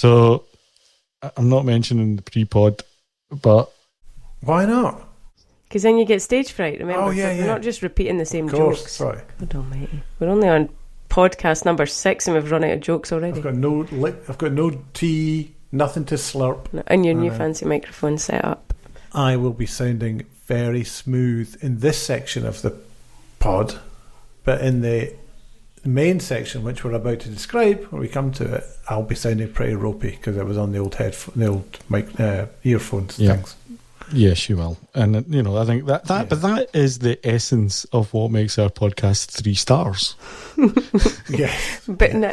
So I'm not mentioning the pre-pod, but why not? Because then you get stage fright, remember? Oh, yeah, We're not just repeating the same jokes. Sorry. God almighty. We're only on podcast number 6 and we've run out of jokes already. I've got no tea, nothing to slurp. And your new fancy microphone set up. I will be sounding very smooth in this section of the pod, but in the main section, which we're about to describe when we come to it, I'll be sounding pretty ropey because I was on the old earphones things. Yes, you will. And, I think but that is the essence of what makes our podcast 3 stars. Yeah. But now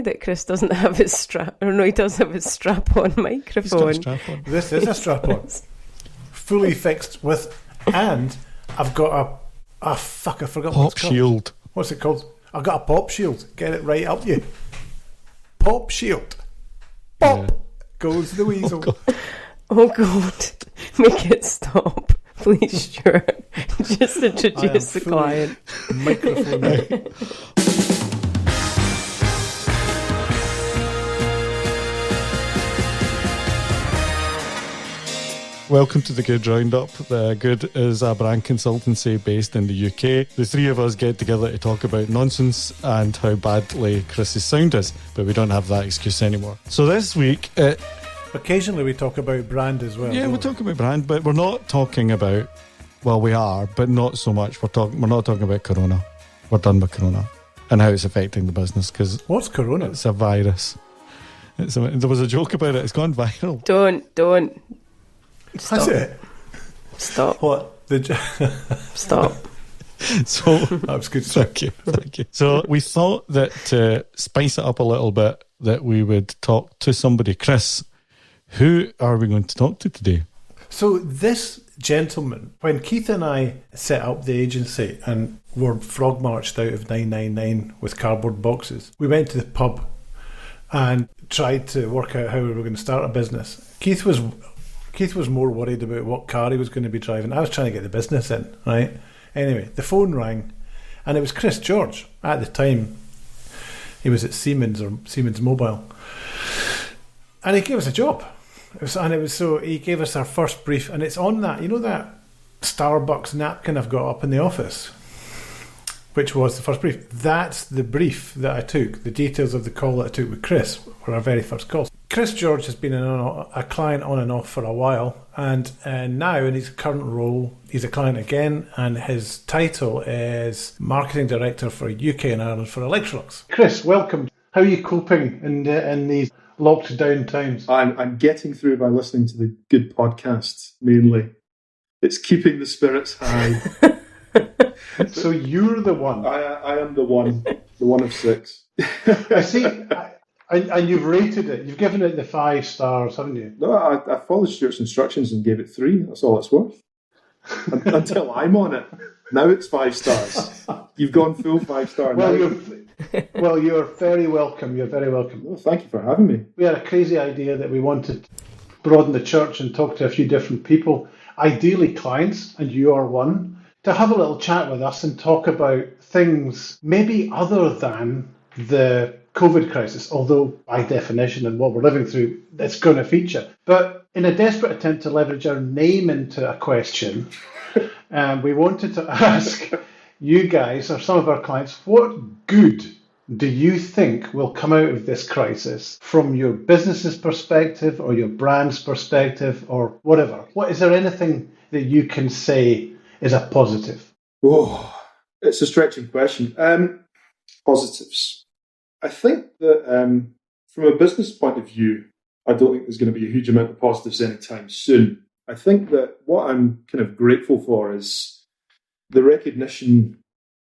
that Chris doesn't have his he does have his strap-on microphone. Strap-on. This is a strap-on. Fully fixed with, and I've got I forgot Pop shield. What's it called? I've got a pop shield. Get it right up you. Pop shield. Pop goes the weasel. Oh God. Make it stop. Please, Stewart. Just introduce the client. Microphone. Welcome to the Good Roundup. The Good is a brand consultancy based in the UK. The 3 of us get together to talk about nonsense and how badly Chris's sound is, but we don't have that excuse anymore. So this week... occasionally we talk about brand as well. Yeah, we're talking about brand, but we're not talking about... Well, we are, but not so much. We're not talking about Corona. We're done with Corona and how it's affecting the business. Because what's Corona? It's a virus. There was a joke about it. It's gone viral. Don't. Stop. Has it? Stop. What? Stop. So that was good. Thank you. So we thought that to spice it up a little bit, that we would talk to somebody. Chris, who are we going to talk to today? So this gentleman, when Keith and I set up the agency and were frog marched out of 999 with cardboard boxes, we went to the pub and tried to work out how we were going to start a business. Keith was more worried about what car he was going to be driving. I was trying to get the business in, right? Anyway, the phone rang, and it was Chris George. At the time, he was at Siemens or Siemens Mobile, and he gave us a job. So he gave us our first brief, and it's on that, that Starbucks napkin I've got up in the office, which was the first brief. That's the brief that I took. The details of the call that I took with Chris were our very first call. Chris George has been a client on and off for a while, and now in his current role, he's a client again, and his title is Marketing Director for UK and Ireland for Electrolux. Chris, welcome. How are you coping in these locked down times? I'm getting through by listening to the good podcasts, mainly. It's keeping the spirits high. So you're the one. I am the one of 6. I see. And you've rated it. You've given it the 5 stars, haven't you? No, I followed Stuart's instructions and gave it 3. That's all it's worth. Until I'm on it. Now it's 5 stars. You've gone full 5-star now. You're very welcome. You're very welcome. Well, thank you for having me. We had a crazy idea that we wanted to broaden the church and talk to a few different people, ideally clients, and you are one, to have a little chat with us and talk about things maybe other than the COVID crisis, although by definition and what we're living through, it's going to feature. But in a desperate attempt to leverage our name into a question, we wanted to ask you guys, or some of our clients, what good do you think will come out of this crisis from your business's perspective or your brand's perspective or whatever? Is there anything that you can say is a positive? Oh, it's a stretching question. Positives. I think that from a business point of view, I don't think there's going to be a huge amount of positives anytime soon. I think that what I'm kind of grateful for is the recognition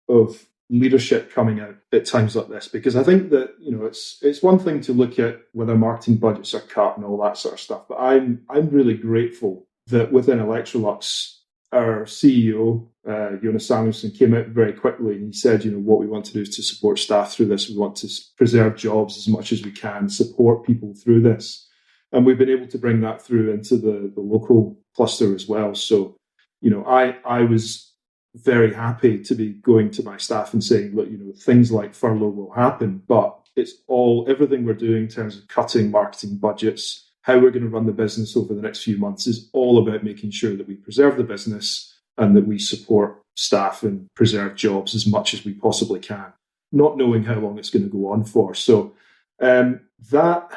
of leadership coming out at times like this, because I think that it's one thing to look at whether marketing budgets are cut and all that sort of stuff, but I'm really grateful that within Electrolux, our CEO, Jonas Samuelsson, came out very quickly and he said, what we want to do is to support staff through this. We want to preserve jobs as much as we can, support people through this. And we've been able to bring that through into the local cluster as well. So, I was very happy to be going to my staff and saying, look, things like furlough will happen, but it's all, everything we're doing in terms of cutting marketing budgets, how we're going to run the business over the next few months is all about making sure that we preserve the business and that we support staff and preserve jobs as much as we possibly can, not knowing how long it's going to go on for. So that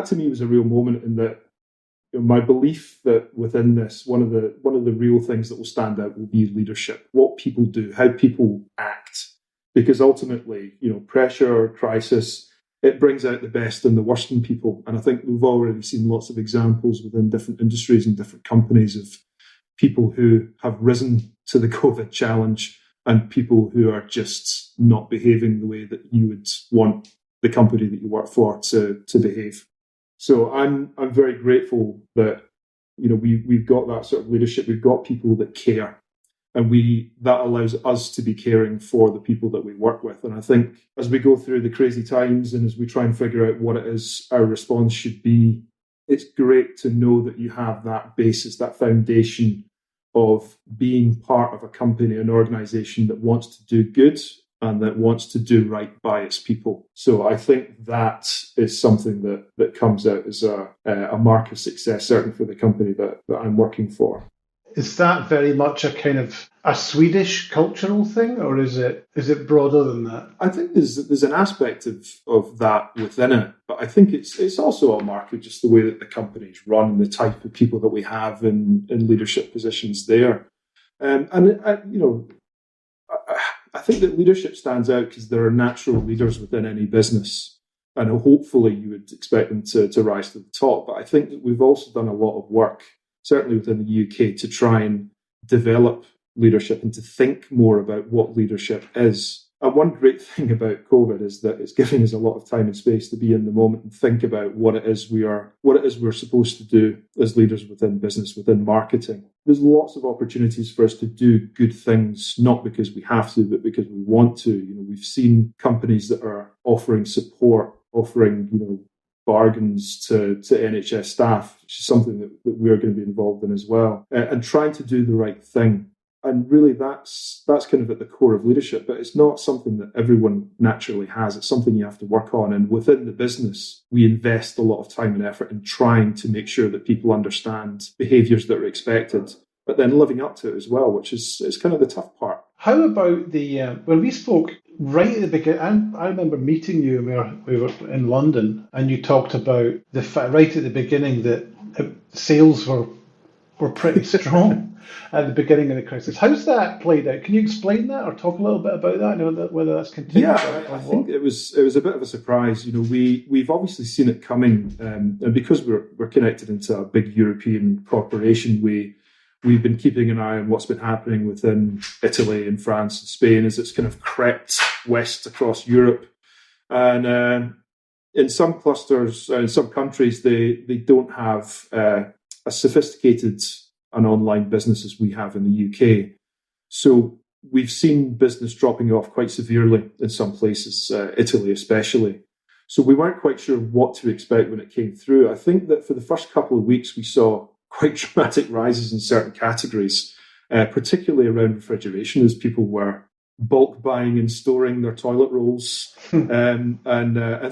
to me was a real moment in that, my belief that within this, one of the real things that will stand out will be leadership, what people do, how people act, because ultimately, pressure, crisis, it brings out the best and the worst in people. And I think we've already seen lots of examples within different industries and different companies of people who have risen to the COVID challenge and people who are just not behaving the way that you would want the company that you work for to behave. So I'm very grateful that we've got that sort of leadership. We've got people that care, and that allows us to be caring for the people that we work with. And I think as we go through the crazy times and as we try and figure out what it is our response should be, it's great to know that you have that basis, that foundation of being part of a company, an organization that wants to do good and that wants to do right by its people. So I think that is something that comes out as a mark of success, certainly for the company that I'm working for. Is that very much a kind of a Swedish cultural thing, or is it broader than that? I think there's an aspect of that within it, but I think it's also a mark of just the way that the company's run, the type of people that we have in leadership positions there. I think that leadership stands out because there are natural leaders within any business, and hopefully you would expect them to rise to the top. But I think that we've also done a lot of work, certainly within the UK, to try and develop leadership and to think more about what leadership is. And one great thing about COVID is that it's giving us a lot of time and space to be in the moment and think about what it is we're supposed to do as leaders within business, within marketing. There's lots of opportunities for us to do good things, not because we have to, but because we want to. We've seen companies that are offering support, offering, bargains to NHS staff, which is something that we're going to be involved in as well, and trying to do the right thing. And really, that's kind of at the core of leadership, but it's not something that everyone naturally has. It's something you have to work on. And within the business, we invest a lot of time and effort in trying to make sure that people understand behaviours that are expected, but then living up to it as well, which is kind of the tough part. How about when we spoke right at the beginning? I remember meeting you when we were in London, and you talked about the fact right at the beginning that sales were pretty strong at the beginning of the crisis. How's that played out? Can you explain that or talk a little bit about that? I know whether that's continued. Yeah, I think it was a bit of a surprise. We've obviously seen it coming, and because we're connected into a big European corporation, we've been keeping an eye on what's been happening within Italy and France and Spain as it's kind of crept west across Europe. And in some clusters, in some countries, they don't have a sophisticated an online business as we have in the UK. So we've seen business dropping off quite severely in some places, Italy especially. So we weren't quite sure what to expect when it came through. I think that for the first couple of weeks, we saw quite dramatic rises in certain categories, particularly around refrigeration, as people were bulk buying and storing their toilet rolls, and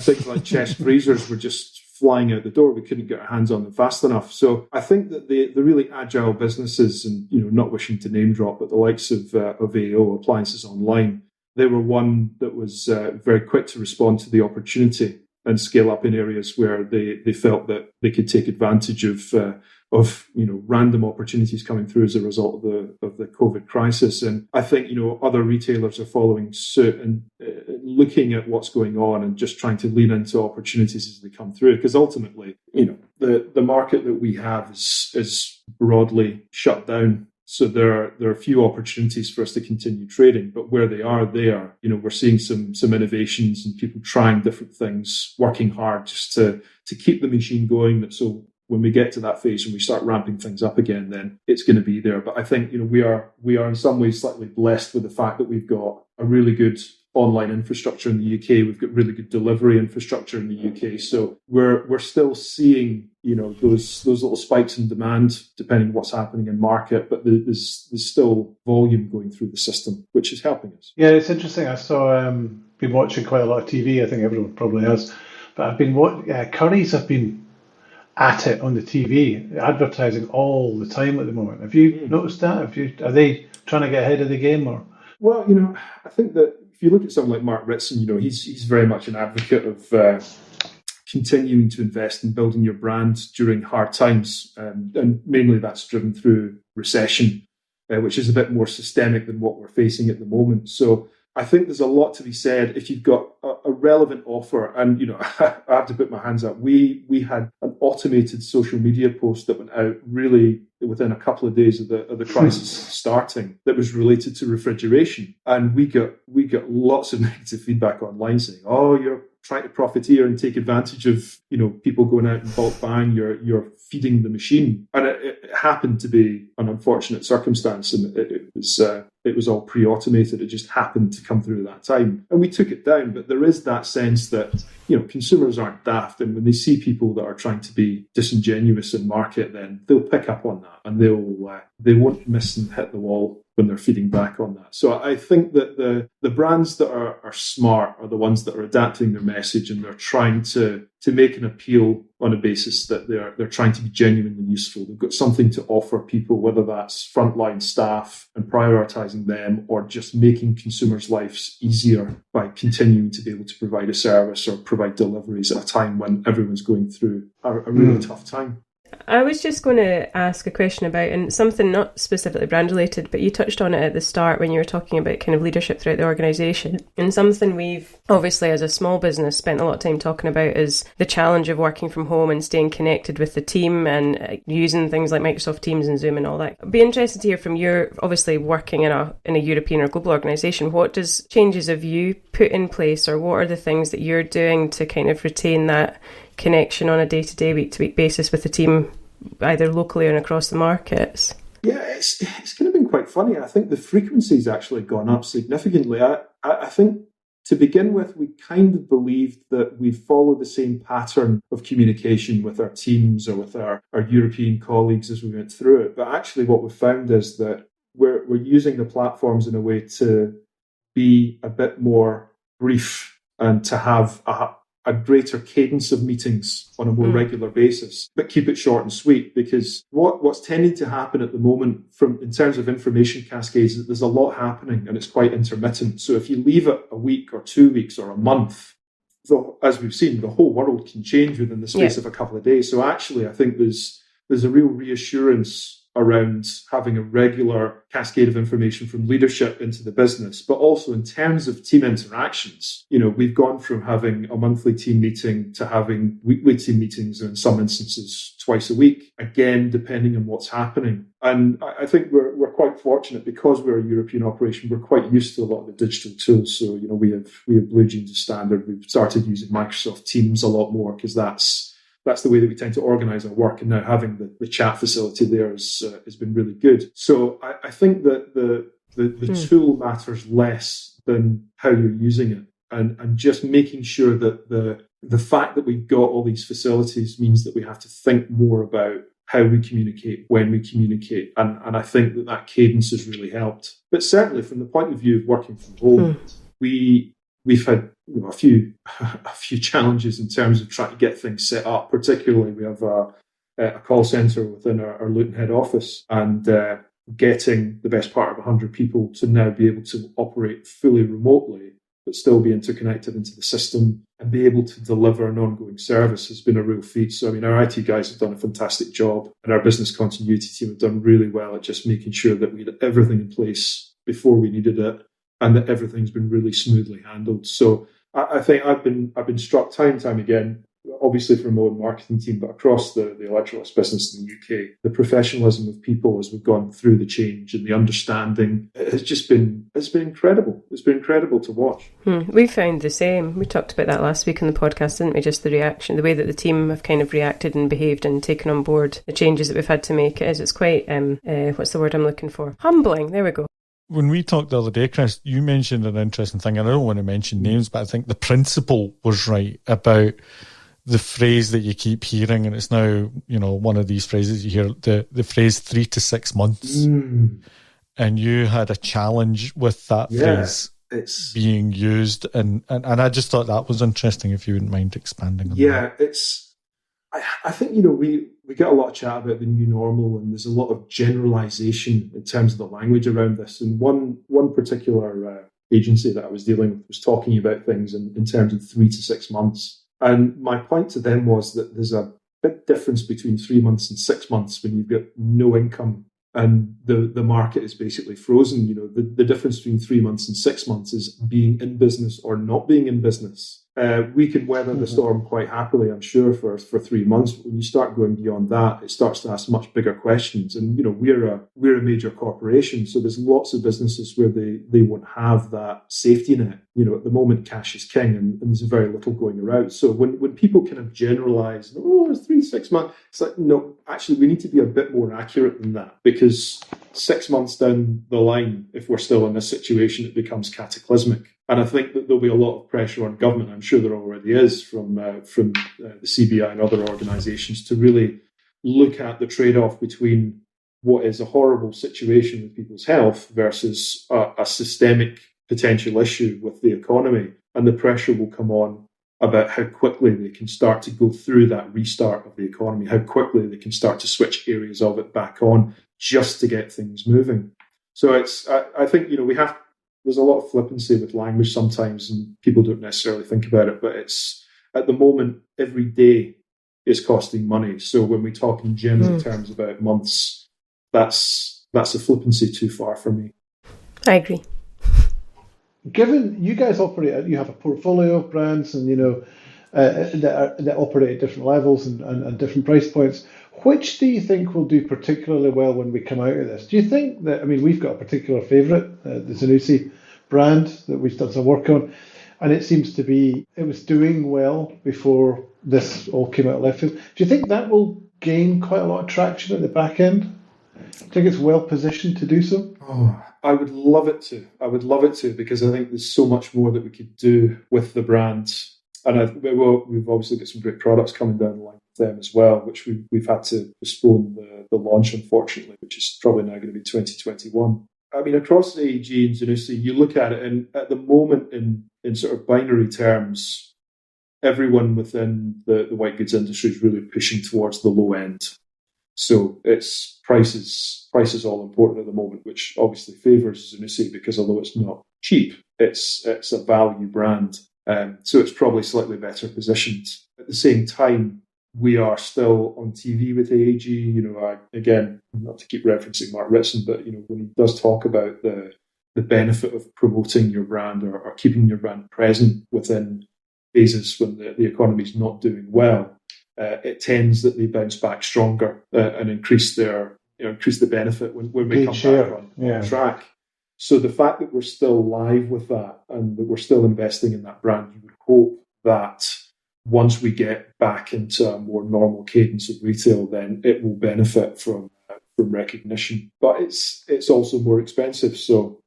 things like chest freezers were just flying out the door. We couldn't get our hands on them fast enough. So I think that the really agile businesses, and not wishing to name drop, but the likes of AO, Appliances Online, they were one that was very quick to respond to the opportunity and scale up in areas where they felt that they could take advantage of random opportunities coming through as a result of the COVID crisis. And I think other retailers are following suit and looking at what's going on and just trying to lean into opportunities as they come through. Because ultimately, the market that we have is broadly shut down. So there are a few opportunities for us to continue trading, but where they are there. We're seeing some innovations and people trying different things, working hard just to keep the machine going. So when we get to that phase and we start ramping things up again, then it's going to be there. But I think we are in some ways slightly blessed with the fact that we've got a really good online infrastructure in the UK. We've got really good delivery infrastructure in the UK. So we're still seeing those little spikes in demand depending on what's happening in market, but there's still volume going through the system, which is helping us. Yeah, it's interesting. I saw been watching quite a lot of TV. I think everyone probably has. But I've been Currys have been at it on the TV, advertising all the time at the moment. Have you noticed that? Are they trying to get ahead of the game, or? Well, I think that if you look at someone like Mark Ritson, he's very much an advocate of continuing to invest in building your brand during hard times, and mainly that's driven through recession, which is a bit more systemic than what we're facing at the moment. So I think there's a lot to be said if you've got a relevant offer. And, I have to put my hands up. We had an automated social media post that went out really within a couple of days of the crisis starting that was related to refrigeration. And we got lots of negative feedback online saying, oh, you're trying to profiteer and take advantage of, people going out and bulk buying, you're feeding the machine. And it happened to be an unfortunate circumstance, and it was all pre-automated. It just happened to come through at that time. And we took it down, but there is that sense that, consumers aren't daft, and when they see people that are trying to be disingenuous in market, then they'll pick up on that, and they won't miss and hit the wall when they're feeding back on that. So I think that the brands that are smart are the ones that are adapting their message, and they're trying to make an appeal on a basis that they're trying to be genuinely useful. They've got something to offer people, whether that's frontline staff and prioritising them, or just making consumers' lives easier by continuing to be able to provide a service or provide deliveries at a time when everyone's going through a really tough time. I was just going to ask a question about, and something not specifically brand related, but you touched on it at the start when you were talking about kind of leadership throughout the organisation. And something we've obviously as a small business spent a lot of time talking about is the challenge of working from home and staying connected with the team and using things like Microsoft Teams and Zoom and all that. I'd be interested to hear from you, obviously working in a European or global organisation, what does changes have you put in place, or what are the things that you're doing to kind of retain that connection on a day-to-day, week-to-week basis with the team, either locally and across the markets? Yeah, it's kind of been quite funny. I think the frequency's actually gone up significantly. I think to begin with, we kind of believed that we'd follow the same pattern of communication with our teams or with our European colleagues as we went through it. But actually what we've found is that we're using the platforms in a way to be a bit more brief and to have a greater cadence of meetings on a more regular basis, but keep it short and sweet, because what's tending to happen at the moment in terms of information cascades is there's a lot happening and it's quite intermittent. So if you leave it a week or 2 weeks or a month, as we've seen, the whole world can change within the space of a couple of days. So actually, I think there's a real reassurance around having a regular cascade of information from leadership into the business, but also in terms of team interactions. We've gone from having a monthly team meeting to having weekly team meetings, and in some instances twice a week, again, depending on what's happening. And I think we're quite fortunate because we're a European operation. We're quite used to a lot of the digital tools. So, we have Blue Jeans as standard. We've started using Microsoft Teams a lot more because that's the way that we tend to organise our work, and now having the chat facility there has been really good. So I think that the tool matters less than how you're using it, and just making sure that the fact that we've got all these facilities means that we have to think more about how we communicate, when we communicate, and I think that cadence has really helped. But certainly from the point of view of working from home, we've had a few challenges in terms of trying to get things set up. Particularly, we have a call centre within our Luton head office, and getting the best part of 100 people to now be able to operate fully remotely, but still be interconnected into the system and be able to deliver an ongoing service has been a real feat. So, our IT guys have done a fantastic job, and our business continuity team have done really well at just making sure that we had everything in place before we needed it, and that everything's been really smoothly handled. So I think I've been struck time and time again, obviously from my own marketing team, but across the Electrolux business in the UK, the professionalism of people as we've gone through the change and the understanding it's been incredible. It's been incredible to watch. We found the same. We talked about that last week on the podcast, didn't we? Just the reaction, the way that the team have kind of reacted and behaved and taken on board the changes that we've had to make. It's quite, what's the word I'm looking for? Humbling. There we go. When we talked the other day, Chris, you mentioned an interesting thing, and I don't want to mention names, but I think the principle was right about the phrase that you keep hearing, and it's now, one of these phrases you hear, the phrase 3 to 6 months. And you had a challenge with that phrase. it's being used, and I just thought that was interesting. If you wouldn't mind expanding on that. Yeah, I think, we get a lot of chat about the new normal, and there's a lot of generalization in terms of the language around this. And one particular agency that I was dealing with was talking about things in terms of 3 to 6 months. And my point to them was that there's a big difference between 3 months and 6 months when you've got no income and the market is basically frozen. The difference between 3 months and 6 months is being in business or not being in business. We can weather the storm quite happily, I'm sure, for 3 months. But when you start going beyond that, it starts to ask much bigger questions. And we're a major corporation, so there's lots of businesses where they won't have that safety net. At the moment, cash is king, and there's very little going around. So when people kind of generalise, it's 3 to 6 months, it's like, no, actually, we need to be a bit more accurate than that, because 6 months down the line, if we're still in this situation, it becomes cataclysmic. And I think that there'll be a lot of pressure on government. I'm sure there already is from the CBI and other organisations to really look at the trade-off between what is a horrible situation with people's health versus a systemic potential issue with the economy. And the pressure will come on about how quickly they can start to go through that restart of the economy, how quickly they can start to switch areas of it back on just to get things moving. So I think, there's a lot of flippancy with language sometimes, and people don't necessarily think about it, but it's, at the moment, every day is costing money. So when we talk in general terms about months, that's a flippancy too far for me. I agree. Given you guys you have a portfolio of brands, and that operate at different levels and different price points. Which do you think will do particularly well when we come out of this? Do you think that, we've got a particular favourite, the Zanussi brand that we've done some work on, and it seems to be, it was doing well before this all came out of left field. Do you think that will gain quite a lot of traction at the back end? Do you think it's well positioned to do so? Oh, I would love it to. Because I think there's so much more that we could do with the brand. And we've obviously got some great products coming down the line with them as well, which we've had to postpone the launch, unfortunately, which is probably now going to be 2021. Across the AEG and Zanussi, you look at it, and at the moment, in sort of binary terms, everyone within the white goods industry is really pushing towards the low end. So it's prices all important at the moment, which obviously favours Zanussi, because although it's not cheap, it's a value brand. So it's probably slightly better positioned. At the same time, we are still on TV with AEG. Again, not to keep referencing Mark Ritson, but when he does talk about the benefit of promoting your brand or keeping your brand present within phases when the economy is not doing well, it tends that they bounce back stronger and increase the benefit when we come back on track. So the fact that we're still live with that and that we're still investing in that brand, you would hope that once we get back into a more normal cadence of retail, then it will benefit from recognition. But it's also more expensive, so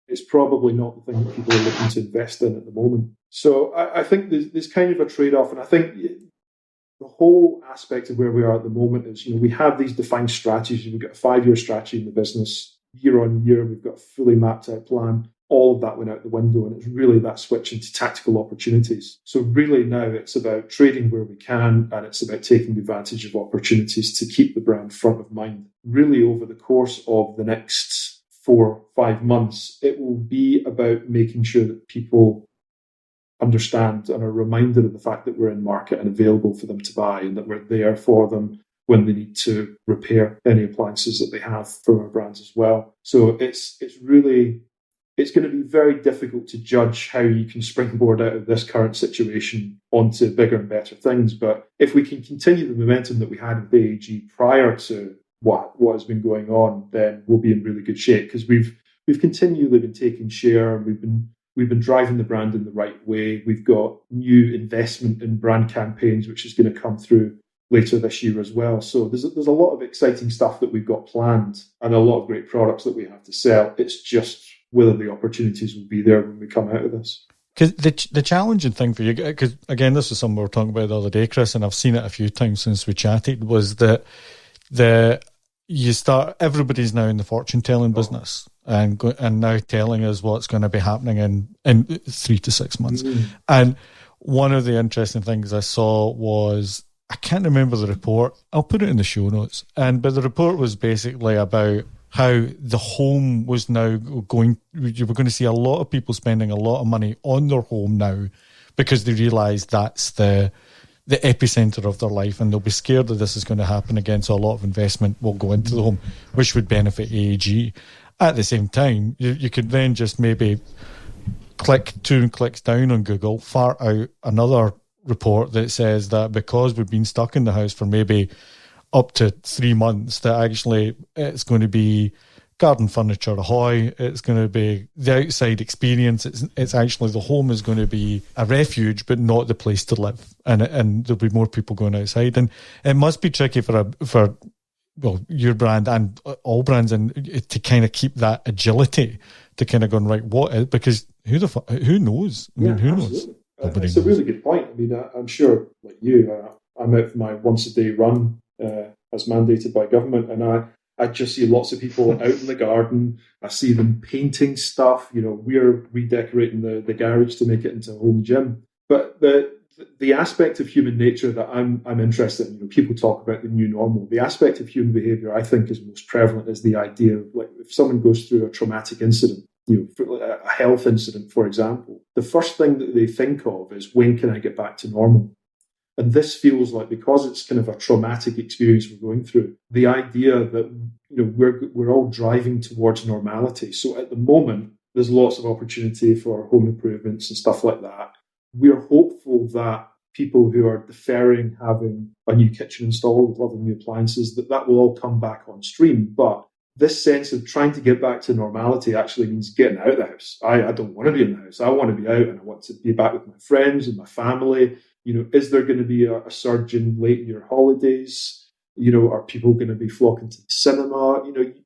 it's probably not the thing that people are looking to invest in at the moment. So I think there's kind of a trade-off, and I think the whole aspect of where we are at the moment is, we have these defined strategies. We've got a 5-year strategy in the business. Year on year, we've got a fully mapped out plan. All of that went out the window, and it's really that switch into tactical opportunities. So really now it's about trading where we can, and it's about taking advantage of opportunities to keep the brand front of mind. Really, over the course of the next 4-5 months, it will be about making sure that people understand and are reminded of the fact that we're in market and available for them to buy, and that we're there for them when they need to repair any appliances that they have from our brands as well. So it's going to be very difficult to judge how you can springboard out of this current situation onto bigger and better things. But if we can continue the momentum that we had with AEG prior to what has been going on, then we'll be in really good shape, because we've continually been taking share, and we've been driving the brand in the right way. We've got new investment in brand campaigns, which is going to come through later this year as well. So there's a lot of exciting stuff that we've got planned, and a lot of great products that we have to sell. It's just whether the opportunities will be there when we come out of this. Because the challenging thing for you, because again, this is something we were talking about the other day, Chris, and I've seen it a few times since we chatted, was that everybody's now in the fortune telling business. and now telling us what's going to be happening in 3 to 6 months. And one of the interesting things I saw was, I can't remember the report. I'll put it in the show notes. But the report was basically about how the home was now you were going to see a lot of people spending a lot of money on their home now because they realise that's the epicenter of their life, and they'll be scared that this is going to happen again. So a lot of investment will go into the home, which would benefit AAG. At the same time, you could then just maybe click 2 clicks down on Google, fart out another report that says that because we've been stuck in the house for maybe up to 3 months, that actually it's going to be garden furniture ahoy, it's going to be the outside experience, it's actually the home is going to be a refuge but not the place to live, and there'll be more people going outside. And it must be tricky for your brand and all brands, and to kind of keep that agility to kind of going, right, what is, because who knows? I mean, who knows? It's a really good point. I mean, I'm sure, like you, I'm out for my once-a-day run as mandated by government, and I just see lots of people out in the garden. I see them painting stuff. We're redecorating the garage to make it into a home gym. But the aspect of human nature that I'm interested in, people talk about the new normal. The aspect of human behaviour I think is most prevalent is the idea of, like, if someone goes through a traumatic incident, a health incident, for example, the first thing that they think of is, when can I get back to normal? And this feels like, because it's kind of a traumatic experience we're going through, the idea that we're all driving towards normality. So at the moment, there's lots of opportunity for home improvements and stuff like that. We're hopeful that people who are deferring having a new kitchen installed with lovely new appliances, that will all come back on stream. But this sense of trying to get back to normality actually means getting out of the house. I don't want to be in the house. I want to be out, and I want to be back with my friends and my family. Is there going to be a surge in late year holidays? Are people going to be flocking to the cinema?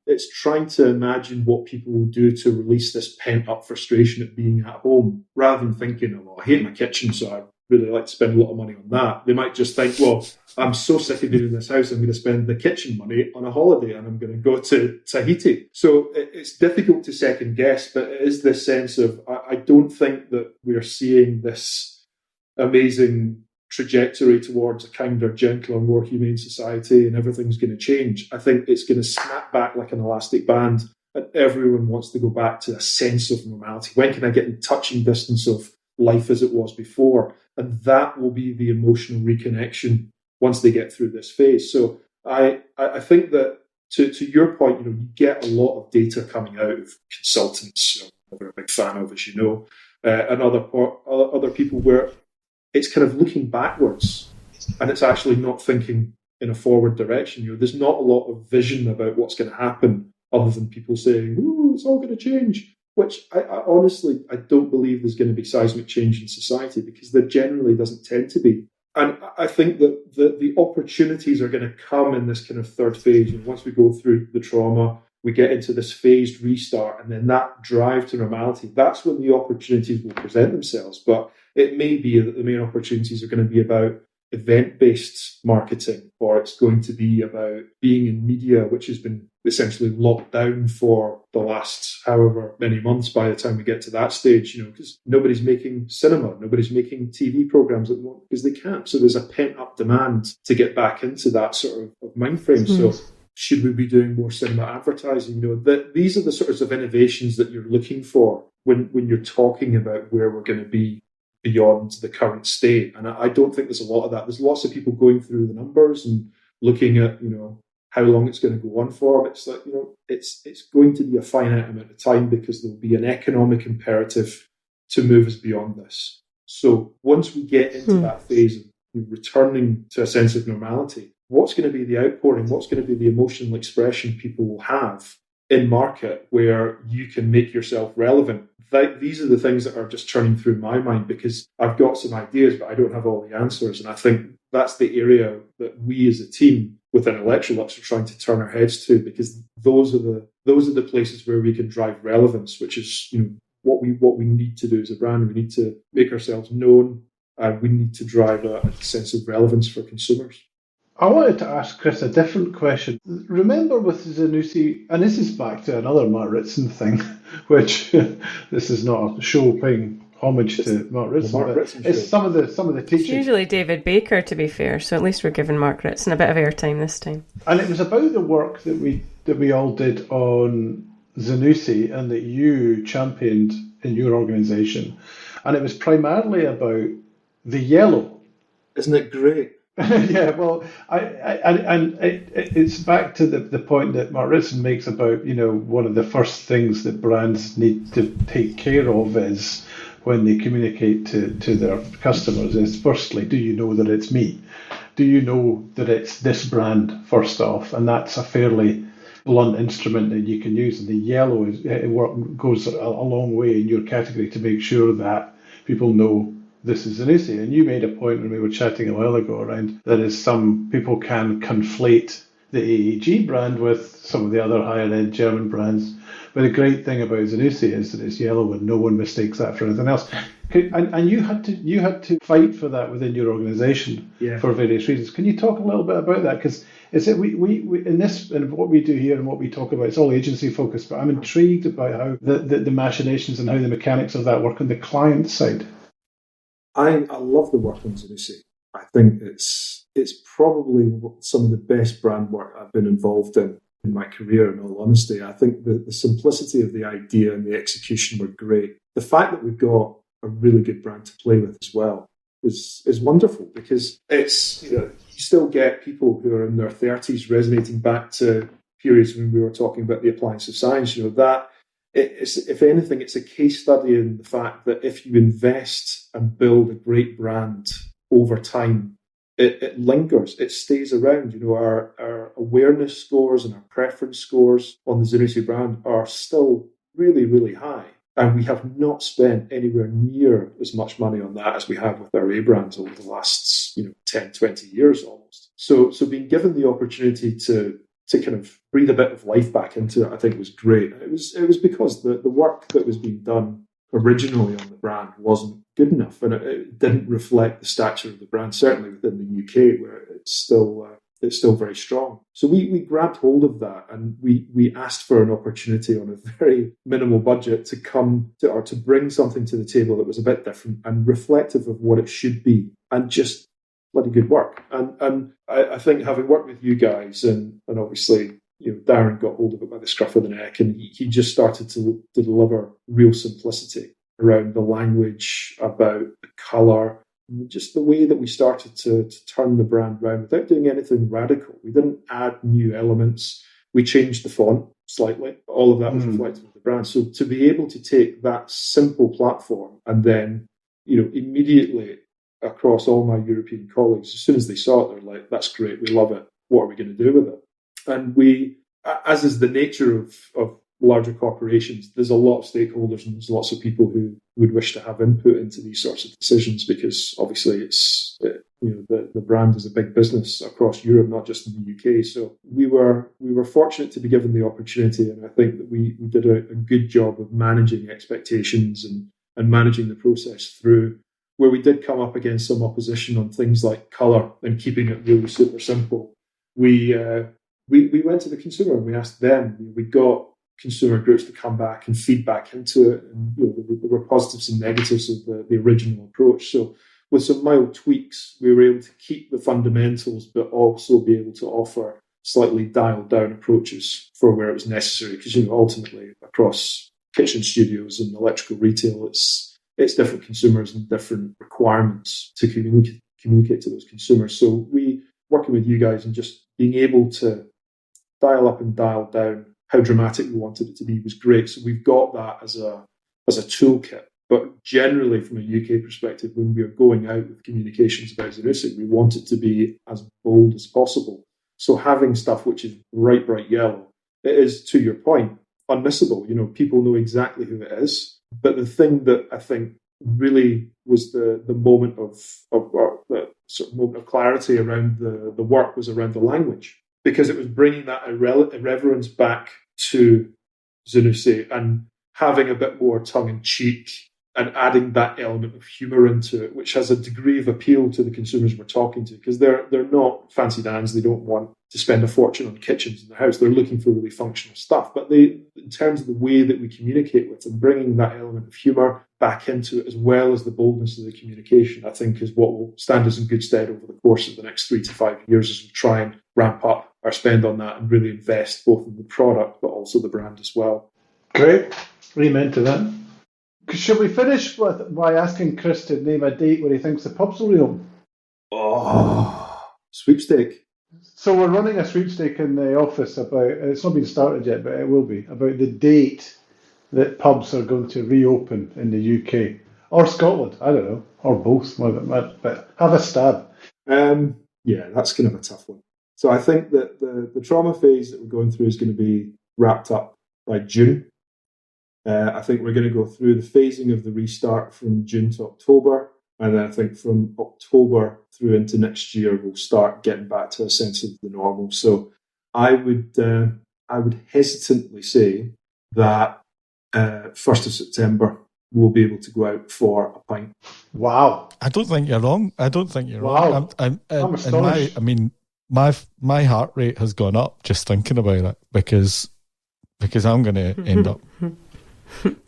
It's trying to imagine what people will do to release this pent-up frustration at being at home, rather than thinking, I hate my kitchen, so I really like to spend a lot of money on that. They might just think, well, I'm so sick of being in this house, I'm going to spend the kitchen money on a holiday, and I'm going to go to Tahiti. So it's difficult to second guess, but it is this sense of, I don't think that we're seeing this amazing trajectory towards a kinder, gentler, more humane society, and everything's going to change. I think it's going to snap back like an elastic band, and everyone wants to go back to a sense of normality. When can I get in touching distance of life as it was before? And that will be the emotional reconnection once they get through this phase. So I think that, to your point, you get a lot of data coming out of consultants, I'm a big fan of, as you know, and other people, where it's kind of looking backwards, and it's actually not thinking in a forward direction. There's not a lot of vision about what's going to happen, other than people saying, "Ooh, it's all going to change." Which I honestly don't believe there's going to be seismic change in society, because there generally doesn't tend to be. And I think that the opportunities are going to come in this kind of third phase. Once we go through the trauma, we get into this phased restart, and then that drive to normality. That's when the opportunities will present themselves. But it may be that the main opportunities are going to be about event-based marketing, or it's going to be about being in media, which has been essentially locked down for the last however many months by the time we get to that stage, because nobody's making cinema, nobody's making TV programs at the moment because they can't. So there's a pent-up demand to get back into that sort of mind frame. So should we be doing more cinema advertising? These are the sorts of innovations that you're looking for when you're talking about where we're going to be beyond the current state. And I don't think there's a lot of that. There's lots of people going through the numbers and looking at, how long it's going to go on for. But it's like, it's going to be a finite amount of time, because there'll be an economic imperative to move us beyond this. So once we get into that phase of returning to a sense of normality, what's going to be the outpouring? What's going to be the emotional expression people will have in market where you can make yourself relevant? These are the things that are just churning through my mind, because I've got some ideas, but I don't have all the answers. And I think that's the area that we as a team within Electrolux are trying to turn our heads to, because those are the places where we can drive relevance, which is what we need to do as a brand. We need to make ourselves known. We need to drive a sense of relevance for consumers. I wanted to ask Chris a different question. Remember with Zanussi, and this is back to another Mark Ritson thing, which this is not a show paying homage It's to Mark the Ritson, Mark but Ritson it's show. some of the It's teaching. usually David Baker, to be fair, so at least we're giving Mark Ritson a bit of airtime this time. And it was about the work that we all did on Zanussi and that you championed in your organisation, and it was primarily about the yellow. Isn't it great? Yeah, well, it's back to the point that Mark Ritson makes about, one of the first things that brands need to take care of is when they communicate to their customers is firstly, do you know that it's me? Do you know that it's this brand first off? And that's a fairly blunt instrument that you can use. And the yellow goes a long way in your category to make sure that people know this is Zanussi. And you made a point when we were chatting a while ago around that is some people can conflate the AEG brand with some of the other higher end German brands. But the great thing about Zanussi is that it's yellow and no one mistakes that for anything else. And you had to fight for that within your organisation for various reasons. Can you talk a little bit about that? Because it's we in this and what we do here and what we talk about, it's all agency focused. But I'm intrigued about how the machinations and how the mechanics of that work on the client side. I love the work on Zanussi. I think it's probably some of the best brand work I've been involved in my career, in all honesty. I think the simplicity of the idea and the execution were great. The fact that we've got a really good brand to play with as well is wonderful, because it's, you still get people who are in their 30s resonating back to periods when we were talking about the appliance of science. That if anything, it's a case study in the fact that if you invest and build a great brand over time, it lingers, it stays around. Our awareness scores and our preference scores on the Zanussi brand are still really, really high. And we have not spent anywhere near as much money on that as we have with our A brands over the last 10, 20 years almost. So being given the opportunity to kind of breathe a bit of life back into it, I think was great. It was because the work that was being done originally on the brand wasn't good enough, and it didn't reflect the stature of the brand, certainly within the UK, where it's still very strong. So we grabbed hold of that, and we asked for an opportunity on a very minimal budget to come to, or to bring something to the table that was a bit different and reflective of what it should be, and just bloody good work. And I think, having worked with you guys, and obviously Darren got hold of it by the scruff of the neck, and he just started to deliver real simplicity around the language, about the colour, just the way that we started to turn the brand around without doing anything radical. We didn't add new elements. We changed the font slightly. All of that was reflective of the brand. So to be able to take that simple platform and then, immediately across all my European colleagues, as soon as they saw it, they're like, that's great, we love it. What are we going to do with it? And we, as is the nature of larger corporations, there's a lot of stakeholders and there's lots of people who would wish to have input into these sorts of decisions, because obviously it's the brand is a big business across Europe, not just in the UK. So we were fortunate to be given the opportunity, and I think that we did a good job of managing expectations and managing the process through. Where we did come up against some opposition on things like colour and keeping it really super simple, we went to the consumer and we asked them. We got consumer groups to come back and feedback into it, and there were positives and negatives of the original approach. So with some mild tweaks, we were able to keep the fundamentals, but also be able to offer slightly dialed down approaches for where it was necessary. Because ultimately, across kitchen studios and electrical retail, it's different consumers and different requirements to communicate to those consumers. So we, working with you guys and just being able to dial up and dial down how dramatic we wanted it to be was great. So we've got that as a toolkit. But generally, from a UK perspective, when we are going out with communications about Zanussi, we want it to be as bold as possible. So having stuff which is bright, bright yellow, it is, to your point, unmissable. People know exactly who it is. But the thing that I think really was the moment of the sort of moment of clarity around the work was around the language, because it was bringing that irreverence back to Zanussi and having a bit more tongue in cheek and adding that element of humour into it, which has a degree of appeal to the consumers we're talking to, because they're not fancy dans. They don't want to spend a fortune on kitchens in their house. They're looking for really functional stuff. But in terms of the way that we communicate with them, bringing that element of humour back into it, as well as the boldness of the communication, I think is what will stand us in good stead over the course of the next 3 to 5 years as we try and ramp up our spend on that and really invest both in the product but also the brand as well. Great. Amen to that. Should we finish by asking Chris to name a date where he thinks the pubs will reopen? Oh, sweepstake. So we're running a sweepstake in the office about, it's not been started yet, but it will be, about the date that pubs are going to reopen in the UK. Or Scotland, I don't know, or both, but have a stab. Yeah, that's kind of a tough one. So I think that the trauma phase that we're going through is going to be wrapped up by June. I think we're going to go through the phasing of the restart from June to October, and then I think from October through into next year we'll start getting back to a sense of the normal. So I would hesitantly say that 1st of September we'll be able to go out for a pint. Wow! I don't think you're wrong. Wow. I'm astonished. My heart rate has gone up just thinking about it because I'm going to end up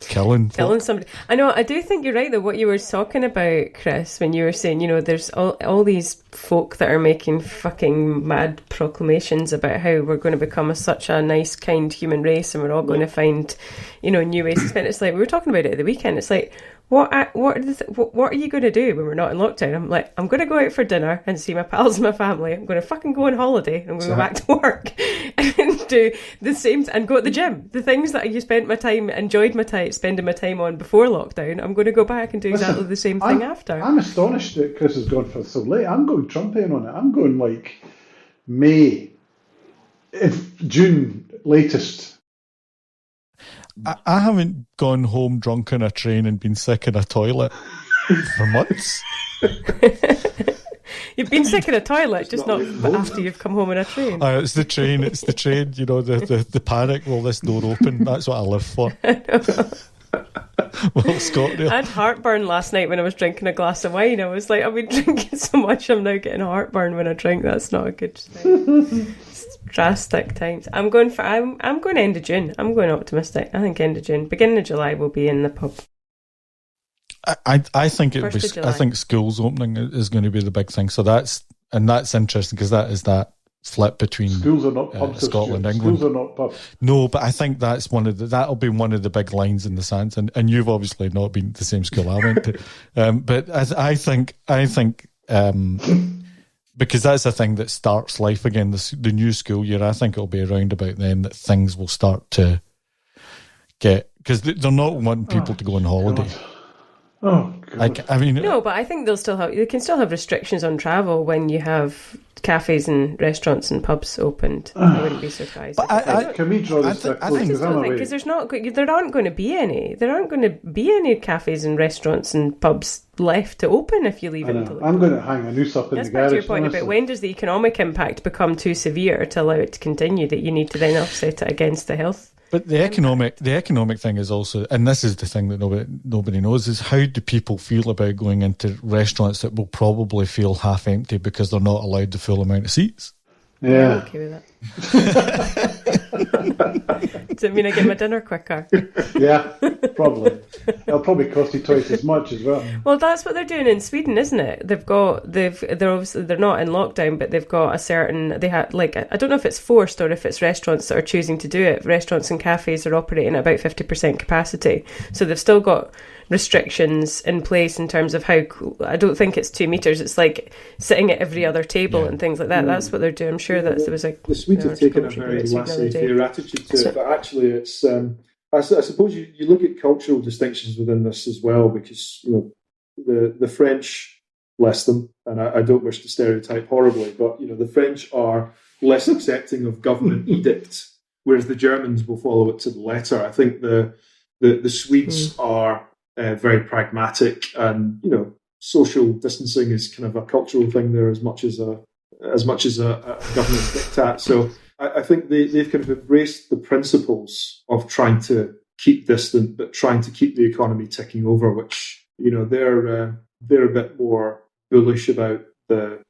killing somebody. I know. I do think you're right though. What you were talking about, Chris, when you were saying, there's all these folk that are making fucking mad proclamations about how we're going to become such a nice, kind human race, and we're all going to find, new ways to spend. It's like we were talking about it at the weekend. It's like, what are you going to do when we're not in lockdown? I'm like, I'm going to go out for dinner and see my pals and my family. I'm going to fucking go on holiday. I'm going to go back to work and do the same and go to the gym. The things that I spending my time on before lockdown, I'm going to go back and do exactly the same thing after. I'm astonished that Chris has gone for so late. I'm going Trumpian on it. I'm going like May, if June latest. I haven't gone home drunk on a train and been sick in a toilet for months. You've been sick in a toilet, just not after you've come home in a train. It's the train. The panic. Will this door open? That's what I live for. Well, Scott, I had heartburn last night when I was drinking a glass of wine. I was like, I've been drinking so much, I'm now getting heartburn when I drink. That's not a good thing. It's drastic times. I'm going end of June. I'm going optimistic. I think end of June, beginning of July, we'll be in the pub. I think it'll be. I think schools opening is going to be the big thing. So that's interesting because that is that flip between schools are not pubs, Scotland, England. Schools are not pubs. No, but I think that's that'll be one of the big lines in the sand. And you've obviously not been to the same school I went to, but I think because that's the thing that starts life again. The new school year. I think it'll be around about then that things will start to get, because they're not wanting people to go on holiday. God. Oh, God. No, but I think they can still have restrictions on travel when you have cafes and restaurants and pubs opened. I wouldn't be surprised. But can we draw this back? Because there aren't going to be any. There aren't going to be any cafes and restaurants and pubs left to open if you leave it. I'm going to hang a noose up in the garage. That's back to your point about when does the economic impact become too severe to allow it to continue, that you need to then offset it against the health. But the economic thing is also, and this is the thing that nobody knows, is how do people feel about going into restaurants that will probably feel half empty because they're not allowed the full amount of seats? Yeah. I'm okay with that. Does it mean I get my dinner quicker? Yeah, probably. It'll probably cost you twice as much as well. Well, that's what they're doing in Sweden, isn't it? They're obviously they're not in lockdown, but they've got I don't know if it's forced or if it's restaurants that are choosing to do it. Restaurants and cafes are operating at about 50% capacity, so they've still got restrictions in place in terms of how. I don't think it's 2 meters. It's like sitting at every other table and things like that. That's what they're doing. I'm sure that there was a. The Swedes have taken a very laissez-faire attitude to it, but actually, it's. I suppose you look at cultural distinctions within this as well, because the French, bless them, and I don't wish to stereotype horribly, but the French are less accepting of government edict, whereas the Germans will follow it to the letter. I think the Swedes are very pragmatic, and social distancing is kind of a cultural thing there as much as a government diktat. So I think they've kind of embraced the principles of trying to keep distant, but trying to keep the economy ticking over, which, they're a bit more bullish about the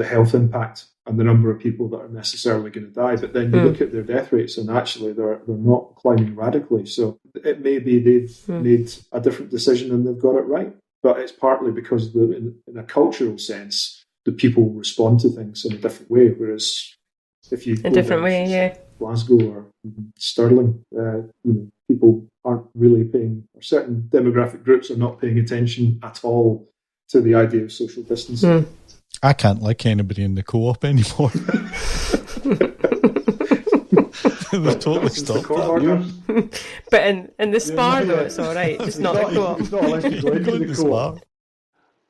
health impact and the number of people that are necessarily going to die. But then you look at their death rates, and actually they're not climbing radically. So it may be they've made a different decision and they've got it right. But it's partly because in a cultural sense, the people respond to things in a different way. Whereas if you a different way, yeah, Glasgow or Stirling, people aren't really paying, or certain demographic groups are not paying attention at all to the idea of social distancing. I can't like anybody in the co-op anymore. They've totally stopped that. But in the Spar, though, it's all right. Just not the co-op. It's not allowed to go into the co-op.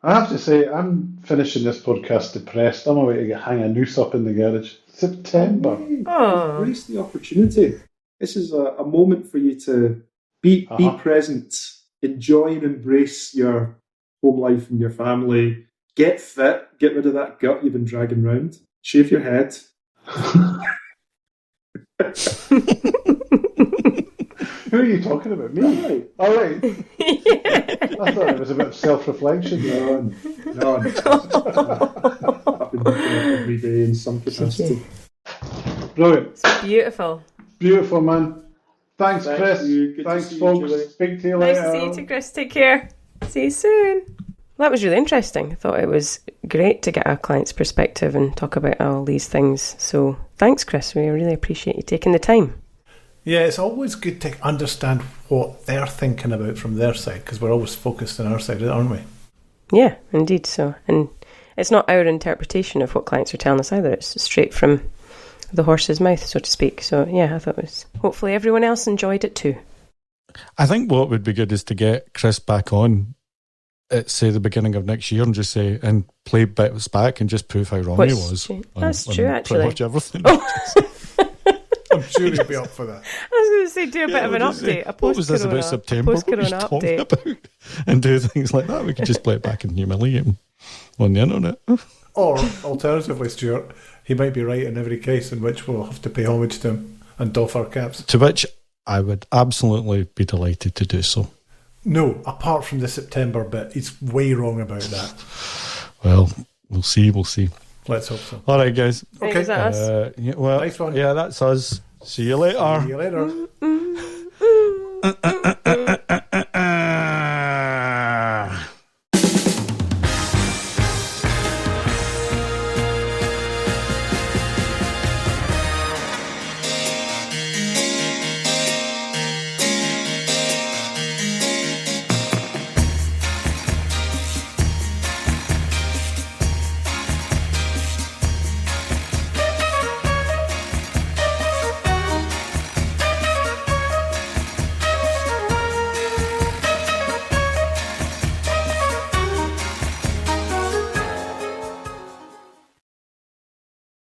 I have to say, I'm finishing this podcast depressed. I'm away to hang a noose up in the garage. September. Embrace the opportunity. This is a moment for you to be present, enjoy and embrace your home life and your family. Get fit, get rid of that gut you've been dragging around. Shave your head. Who are you talking about? Me? All right. I thought it was a bit of self-reflection. No. I've been working out every day in some capacity. Brilliant. It's beautiful. Beautiful, man. Thanks, Chris. Thanks, folks. Julie. Speak to you later. Nice to see you too, Chris. Take care. See you soon. That was really interesting. I thought it was great to get a client's perspective and talk about all these things. So thanks, Chris. We really appreciate you taking the time. Yeah, it's always good to understand what they're thinking about from their side, because we're always focused on our side, aren't we? Yeah, indeed so. And it's not our interpretation of what clients are telling us either. It's straight from the horse's mouth, so to speak. So yeah, I thought it was... Hopefully everyone else enjoyed it too. I think what would be good is to get Chris back on at, say, the beginning of next year and just say, and play bits back and just prove how wrong he was. That's true, actually. Pretty much everything. I'm sure he'll be up for that. I was going to say, do a bit of an update. What was this about September? What was talking about? And do things like that. We could just play it back and humiliate him on the internet. Or, alternatively, Stewart, he might be right in every case, in which we'll have to pay homage to him and doff our caps. To which I would absolutely be delighted to do so. No, apart from the September bit, he's way wrong about that. Well, we'll see. Let's hope so. All right, guys. Okay. Is that us? Nice one. Yeah, that's us. See you later. See you later.